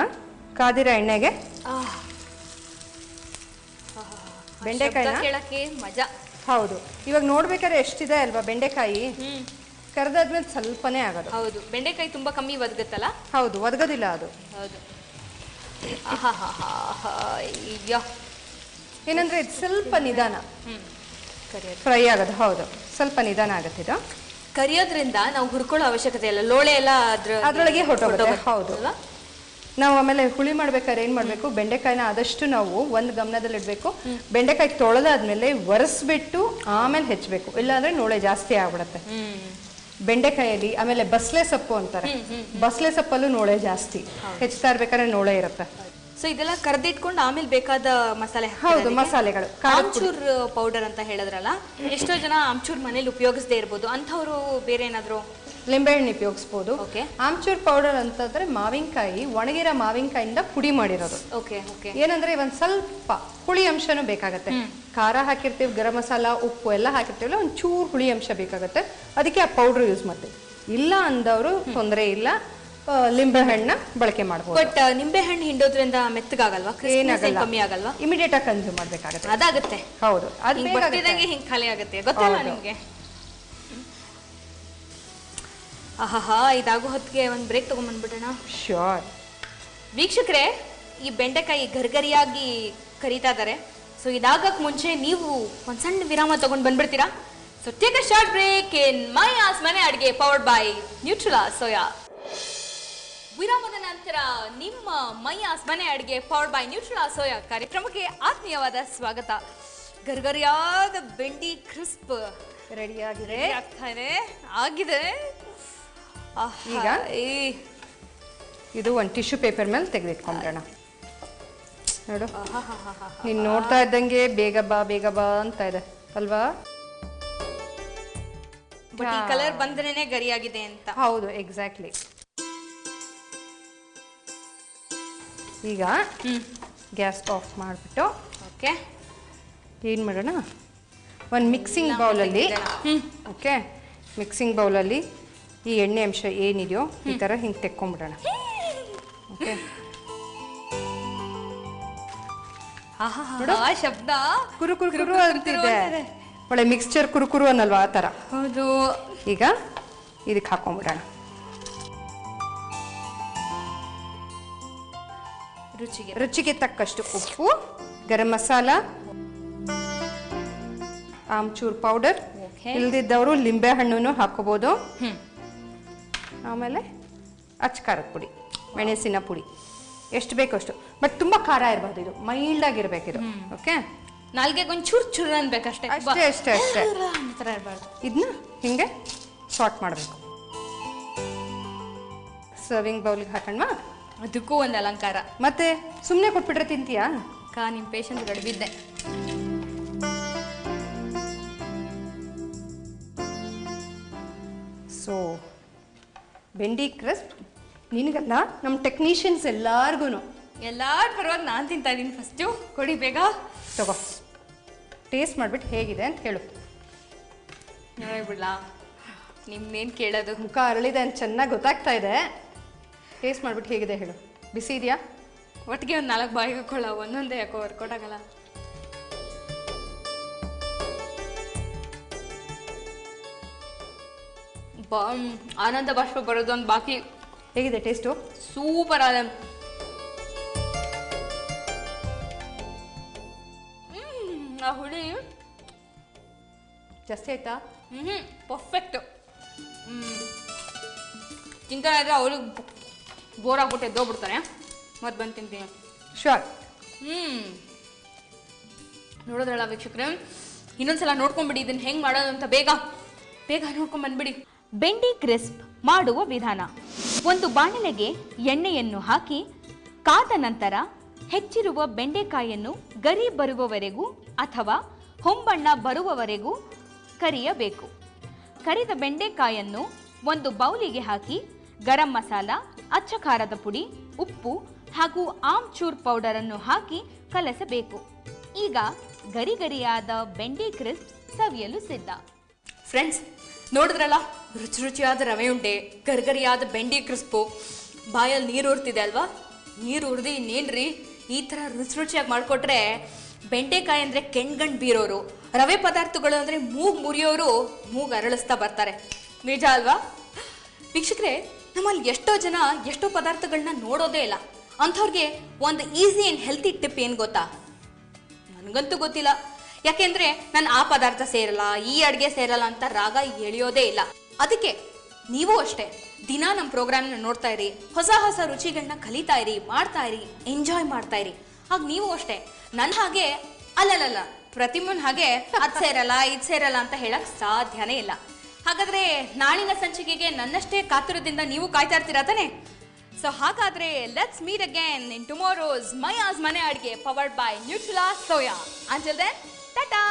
ಕಾದಿರೋ ಎಣ್ಣೆಗೆ ಬೆಂಡೆಕಾಯಿನ ಕೇಳಕ್ಕೆ ಮಜಾ. ಹೌದು, ಇವಾಗ ನೋಡ್ಬೇಕಾದ್ರೆ ಎಷ್ಟಿದೆ ಅಲ್ವಾ ಬೆಂಡೆಕಾಯಿ. ಕರೆದಾದ್ಮೇಲೆ ಸ್ವಲ್ಪನೇ ಆಗೋದು. ಹೌದು, ಬೆಂಡೆಕಾಯಿ ತುಂಬಾ ಕಮ್ಮಿ ಒದಗುತ್ತಲ್ಲ. ಹೌದು, ಒದಗೋದಿಲ್ಲ ಅದು. ಹೌದು. ಅಯ್ಯೋ, ಏನಂದ್ರೆ ಇದು ಸ್ವಲ್ಪ ನಿಧಾನ ಕರಿಯೋದು ಫ್ರೈ ಆಗೋದು. ಹೌದು, ಸ್ವಲ್ಪ ನಿಧಾನ ಆಗುತ್ತೆ ಇದು. ಕರಿಯೋದ್ರಿಂದ ನಾವು ಹುರ್ಕೊಳ್ಳೋ ಅವಶ್ಯಕತೆ ಇಲ್ಲ, ಲೋಳೆ ಎಲ್ಲ ಅದ್ರೊಳಗೆ ಹೊರಟೋಗುತ್ತೆ. ಹೌದು. ನಾವು ಆಮೇಲೆ ಹುಳಿ ಮಾಡ್ಬೇಕಾದ್ರೆ ಏನ್ ಮಾಡ್ಬೇಕು, ಬೆಂಡೆಕಾಯಿನ ಆದಷ್ಟು ನಾವು ಒಂದು ಗಮನದಲ್ಲಿ ಇಡ್ಬೇಕು. ಬೆಂಡೆಕಾಯಿ ತೊಳೆದಾದ್ಮೇಲೆ ಒರೆಸ್ಬಿಟ್ಟು ಆಮೇಲೆ ಹೆಚ್ಚಬೇಕು, ಇಲ್ಲಾಂದ್ರೆ ನೋಳೆ ಜಾಸ್ತಿ ಆಗ್ಬಿಡತ್ತೆ ಬೆಂಡೆಕಾಯಲ್ಲಿ. ಆಮೇಲೆ ಬಸ್ಲೆ ಸೊಪ್ಪು ಅಂತಾರೆ, ಬಸ್ಲೆ ಸೊಪ್ಪಲ್ಲೂ ನೋಳೆ ಜಾಸ್ತಿ, ಹೆಚ್ಚುತ್ತಾ ಇರ್ಬೇಕಾದ್ರೆ ನೋಳೆ ಇರುತ್ತೆ. ಸೊ ಇದೆಲ್ಲ ಕರೆದಿಟ್ಕೊಂಡು ಆಮೇಲೆ ಬೇಕಾದ ಮಸಾಲೆ. ಹೌದು, ಮಸಾಲೆಗಳು. ಆಮ್ಚೂರ್ ಪೌಡರ್ ಅಂತ ಹೇಳಿದ್ರಲ್ಲ, ಎಷ್ಟೋ ಜನ ಆಮ್ಚೂರ್ ಮನೇಲಿ ಉಪಯೋಗಿಸದೇ ಇರ್ಬೋದು, ಅಂಥವ್ರು ಬೇರೆ ಏನಾದ್ರು ಲಿಂಬೆಹಣ್ಣು ಉಪಯೋಗಿಸ್ಬೋದು. ಆಮ್ಚೂರ್ ಪೌಡರ್ ಅಂತಂದ್ರೆ ಮಾವಿನಕಾಯಿ, ಒಣಗಿರೋ ಮಾವಿನಕಾಯಿಂದ ಪುಡಿ ಮಾಡಿರೋದು. ಏನಂದ್ರೆ ಒಂದ್ ಸ್ವಲ್ಪ ಹುಳಿ ಅಂಶನೂ ಬೇಕಾಗತ್ತೆ. ಖಾರ ಹಾಕಿರ್ತೀವಿ, ಗರಂ ಮಸಾಲ, ಉಪ್ಪು ಎಲ್ಲ ಹಾಕಿರ್ತೀವಲ್ಲ, ಒಂದ್ ಚೂರು ಹುಳಿ ಅಂಶ ಬೇಕಾಗತ್ತೆ, ಅದಕ್ಕೆ ಆ ಪೌಡರ್ ಯೂಸ್ ಮಾಡ್ತೀವಿ. ಇಲ್ಲ ಅಂದವರು ತೊಂದರೆ ಇಲ್ಲ, ಲಿಂಬೆಹಣ್ಣ ಬಳಕೆ ಮಾಡಬಹುದು. ಬಟ್ ನಿಂಬೆಹಣ್ಣು ಹಿಂಡೋದ್ರಿಂದ ಮೆತ್ತಗಾಗಲ್ವಾ? ಏನಾಗಲ್ಲ, ಕಮ್ಮಿ ಆಗಲ್ವಾ? ಇಮಿಡಿಯೇಟ್ ಆಗಿ ಕನ್ಸ್ಯೂಮ್ ಮಾಡ್ಬೇಕಾಗತ್ತೆ. ಅದಾಗುತ್ತೆ. ಹೌದು, ಅದು ಹಿಂಗ್ ಖಾಲಿ ಆಗುತ್ತೆ, ಗೊತ್ತಲ್ಲ ನಿಮ್ಗೆ. ಇದಾಗೋ ಹೊತ್ತಿಗೆ ಒಂದು ಬ್ರೇಕ್ ತಗೊಂಡ್ಬಂದ್ಬಿಡೋಣ. ಶ್ಯೂರ್. ವೀಕ್ಷಕರೇ, ಈ ಬೆಂಡೆಕಾಯಿ ಗರಿಗರಿಯಾಗಿ ಕರೀತಾ ಇದ್ದಾರೆ. ಸೊ ಇದಾಗಕ್ಕೆ ಮುಂಚೆ ನೀವು ಒಂದು ಸಣ್ಣ ವಿರಾಮ ತಗೊಂಡು ಬಂದ್ಬಿಡ್ತೀರಾ? So take a short break in Mayyas ಮನೆ ಅಡುಗೆ ಪವರ್ಡ್ ಬೈ ನ್ಯೂಟ್ರೆಲಾ ಸೋಯಾ. ವಿರಾಮದ ನಂತರ ನಿಮ್ಮ ಮೈಯಾಸ್ ಮನೆ ಅಡುಗೆ ಪವರ್ಡ್ ಬೈ ನ್ಯೂಟ್ರೆಲಾ ಸೋಯಾ ಕಾರ್ಯಕ್ರಮಕ್ಕೆ ಆತ್ಮೀಯವಾದ ಸ್ವಾಗತ. ಗರಿಗರಿಯಾದ ಬೆಂಡಿ ಕ್ರಿಸ್ಪ್ ರೆಡಿಯಾಗಿದೆ, ಆಗಿದೆ. ಈಗ ಇದು ಒಂದು ಟಿಶ್ಯೂ ಪೇಪರ್ ಮೇಲೆ ತೆಗೆದಿಟ್ಕೊಂಡ್ಬಿಡೋಣ. ನೋಡು, ನೀನು ನೋಡ್ತಾ ಇದ್ದಂಗೆ ಬೇಗ ಬಾ ಅಂತ ಇದೆ ಅಲ್ವಾ? ಈ ಕಲರ್ ಬಂದ್ರೇನೆ ಗರಿಯಾಗಿದೆ ಅಂತ. ಹೌದು, ಎಕ್ಸಾಕ್ಟ್ಲಿ. ಈಗ ಗ್ಯಾಸ್ ಆಫ್ ಮಾಡಿಬಿಟ್ಟು ಏನು ಮಾಡೋಣ, ಒಂದು ಮಿಕ್ಸಿಂಗ್ ಬೌಲಲ್ಲಿ ಮಿಕ್ಸಿಂಗ್ ಬೌಲಲ್ಲಿ ಈ ಎಣ್ಣೆ ಅಂಶ ಏನಿದೆಯೋ ಈ ಥರ ಹಿಂಗೆ ತೆಕ್ಕೊಂಬಿಡೋಣ. ಓಕೆ, ಶಬ್ದ ಕುರು ಕುರು ಕುರು ಅಂತಿದೆ, ಒಳ್ಳೆ ಮಿಕ್ಸ್ಚರ್ ಕುರುಕುರು ಅನ್ನಲ್ವಾ, ಆ ಥರ. ಹೌದು. ಈಗ ಇದಕ್ಕೆ ಹಾಕೊಂಡ್ಬಿಡೋಣ. ರುಚಿಗೆ ತಕ್ಕಷ್ಟು ಉಪ್ಪು, ಗರಂ ಮಸಾಲ, ಆಮ್ಚೂರ್ ಪೌಡರ್, ಇಲ್ದಿದ್ದವರು ಲಿಂಬೆ ಹಣ್ಣು ಹಾಕೋಬಹುದು. ಆಮೇಲೆ ಅಚ್ಕಾರದ ಪುಡಿ, ಮೆಣಸಿನ ಪುಡಿ, ಎಷ್ಟು ಬೇಕೋ ಅಷ್ಟು. ಬಟ್ ತುಂಬಾ ಖಾರ ಇರಬಾರ್ದು, ಇದು ಮೈಲ್ಡ್ ಆಗಿರ್ಬೇಕಿದು. ಓಕೆ, ನಾಲ್ಗೆಗೆ ಒಂದು ಚೂರು ಚೂರು ಅನ್ಬೇಕಷ್ಟೇ, ಅಷ್ಟೇ ಅಷ್ಟೇ ಅಷ್ಟೇ. ಇದನ್ನ ಹಿಂಗೆ ಸಾರ್ಟ್ ಮಾಡಬೇಕು. ಸರ್ವಿಂಗ್ ಬೌಲ್ಗೆ ಹಾಕೊಂಡ್ವಾ, ಅದಕ್ಕೂ ಒಂದು ಅಲಂಕಾರ. ಮತ್ತೆ ಸುಮ್ಮನೆ ಕೊಟ್ಬಿಟ್ರೆ ತಿಂತೀಯಾ? ನಿಮ್ಮ ಪೇಷನ್ಸ್ ಗಡಿಬಿದ್ದೆ. ಸೊ ಬೆಂಡಿ ಕ್ರಿಸ್ಪ್ ನಿನಗಲ್ಲ, ನಮ್ಮ ಟೆಕ್ನಿಷಿಯನ್ಸ್ ಎಲ್ಲಾರ್ಗು. ಎಲ್ಲಾರ ಪರವಾಗಿ ನಾನು ತಿಂತಾ ಇದ್ದೀನಿ. ಫಸ್ಟು ಕೊಡಿ, ಬೇಗ ತಗೋ, ಟೇಸ್ಟ್ ಮಾಡಿಬಿಟ್ಟು ಹೇಗಿದೆ ಅಂತ ಹೇಳು. ಬಿಡ್ಲಾ, ನಿಮ್ನೇನು ಕೇಳೋದು, ಮುಖ ಅರಳಿದೆ ಅಂತ ಚೆನ್ನಾಗಿ ಗೊತ್ತಾಗ್ತಾ ಇದೆ. ಟೇಸ್ಟ್ ಮಾಡಿಬಿಟ್ಟು ಹೇಗಿದೆ ಹೇಳು. ಬಿಸಿ ಇದೆಯಾ? ಒಟ್ಟಿಗೆ ಒಂದು 4 ಬಾಯಿಗೆ ಹಾಕೊಳ್ಳ, ಒಂದೊಂದೇ ಯಾಕೋ ವರ್ಕೌಟ್ ಆಗಲ್ಲ. ಆನಂದ ಬಾಷ್ಪ ಬರೋದು ಒಂದು ಬಾಕಿ. ಹೇಗಿದೆ ಟೇಸ್ಟು? ಸೂಪರ್ ಆದ. ಆ ಹುಳಿ ಜಾಸ್ತಿ ಆಯ್ತಾ? ಪರ್ಫೆಕ್ಟ್. ತಿಂತಾನೆ ಇದ್ರೆ ಅವ್ರಿಗೆ ಬೋರ್ ಆಗ್ಬಿಟ್ಟು ಎದ್ದೋಗ್ಬಿಡ್ತಾರೆ, ಮತ್ತೆ ಬಂದು ತಿಂತೀನಿ. ಶೋರ್. ನೋಡೋದ್ರಲ್ಲ ವೀಕ್ಷಕರೇ, ಇನ್ನೊಂದ್ಸಲ ನೋಡ್ಕೊಂಡ್ಬಿಡಿ ಇದನ್ನ ಹೆಂಗೆ ಮಾಡೋದು ಅಂತ. ಬೇಗ ಬೇಗ ನೋಡ್ಕೊಂಡ್ ಬಂದ್ಬಿಡಿ. ಬೆಂಡಿ ಕ್ರಿಸ್ಪ್ ಮಾಡುವ ವಿಧಾನ: ಒಂದು ಬಾಣಲೆಗೆ ಎಣ್ಣೆಯನ್ನು ಹಾಕಿ ಕಾದ ನಂತರ ಹೆಚ್ಚಿರುವ ಬೆಂಡೆಕಾಯನ್ನು ಗರಿ ಬರುವವರೆಗೂ ಅಥವಾ ಹೊಂಬಣ್ಣ ಬರುವವರೆಗೂ ಕರಿಯಬೇಕು. ಕರಿದ ಬೆಂಡೆಕಾಯನ್ನು ಒಂದು ಬೌಲಿಗೆ ಹಾಕಿ ಗರಂ ಮಸಾಲ, ಅಚ್ಚ ಖಾರದ ಪುಡಿ, ಉಪ್ಪು ಹಾಗೂ ಆಮ್ಚೂರ್ ಪೌಡರನ್ನು ಹಾಕಿ ಕಲಸಬೇಕು. ಈಗ ಗರಿ ಗರಿಯಾದ ಬೆಂಡಿ ಕ್ರಿಸ್ಪ್ ಸವಿಯಲು ಸಿದ್ಧ. ಫ್ರೆಂಡ್ಸ್, ನೋಡಿದ್ರಲ್ಲ, ರುಚಿ ರುಚಿಯಾದ ರವೆ ಉಂಡೆ, ಗರಿಗರಿಯಾದ ಬೆಂಡಿ ಕ್ರಿಸ್ಪು, ಬಾಯಲ್ಲಿ ನೀರು ಉರ್ತಿದೆ ಅಲ್ವಾ? ನೀರು ಉರ್ದು ಇನ್ನೇನ್ರಿ, ಈ ಥರ ರುಚಿ ರುಚಿಯಾಗಿ ಮಾಡಿಕೊಟ್ರೆ ಬೆಂಡೆಕಾಯಿ ಅಂದರೆ ಕೆಣ್ಗಂಡು ಬೀರೋರು ರವೆ ಪದಾರ್ಥಗಳು ಅಂದರೆ ಮೂಗು ಮುರಿಯೋರು ಮೂಗು ಅರಳಿಸ್ತಾ ಬರ್ತಾರೆ, ನಿಜ ಅಲ್ವಾ? ವೀಕ್ಷಕರೇ, ನಮ್ಮಲ್ಲಿ ಎಷ್ಟೋ ಜನ ಎಷ್ಟೋ ಪದಾರ್ಥಗಳನ್ನ ನೋಡೋದೇ ಇಲ್ಲ. ಅಂಥವ್ರಿಗೆ ಒಂದು ಈಸಿ ಆ್ಯಂಡ್ ಹೆಲ್ತಿ ಟಿಪ್ ಏನು ಗೊತ್ತಾ? ನನಗಂತೂ ಗೊತ್ತಿಲ್ಲ. ಯಾಕೆಂದರೆ ನಾನು ಆ ಪದಾರ್ಥ ಸೇರಲ್ಲ, ಈ ಅಡುಗೆ ಸೇರಲ್ಲ ಅಂತ ರಾಗ ಎಳೆಯೋದೇ ಇಲ್ಲ. ಅದಕ್ಕೆ ನೀವು ಅಷ್ಟೇ ದಿನ ನಮ್ಮ ಪ್ರೋಗ್ರಾಮ್ನ ನೋಡ್ತಾ ಇರಿ, ಹೊಸ ಹೊಸ ರುಚಿಗಳನ್ನ ಕಲಿತಾ ಇರಿ, ಮಾಡ್ತಾ ಇರಿ, ಎಂಜಾಯ್ ಮಾಡ್ತಾ ಇರಿ. ಆಗ ನೀವು ಅಷ್ಟೇ ನನ್ನ ಹಾಗೆ ಅಲ್ಲಲ್ಲ ಪ್ರತಿಮನ್ ಹಾಗೆ ಅದು ಸೇರಲ್ಲ ಇದು ಸೇರಲ್ಲ ಅಂತ ಹೇಳಕ್ ಸಾಧ್ಯನೇ ಇಲ್ಲ. ಹಾಗಾದ್ರೆ ನಾಳಿನ ಸಂಚಿಕೆಗೆ ನನ್ನಷ್ಟೇ ಕಾತುರದಿಂದ ನೀವು ಕಾಯ್ತಾ ಇರ್ತೀರಾ ತಾನೆ? ಸೊ ಹಾಗಾದ್ರೆ let's meet again in tomorrow's Mayyas ಮನೆ ಅಡುಗೆ powered by Nutrela soya. Until then Tata.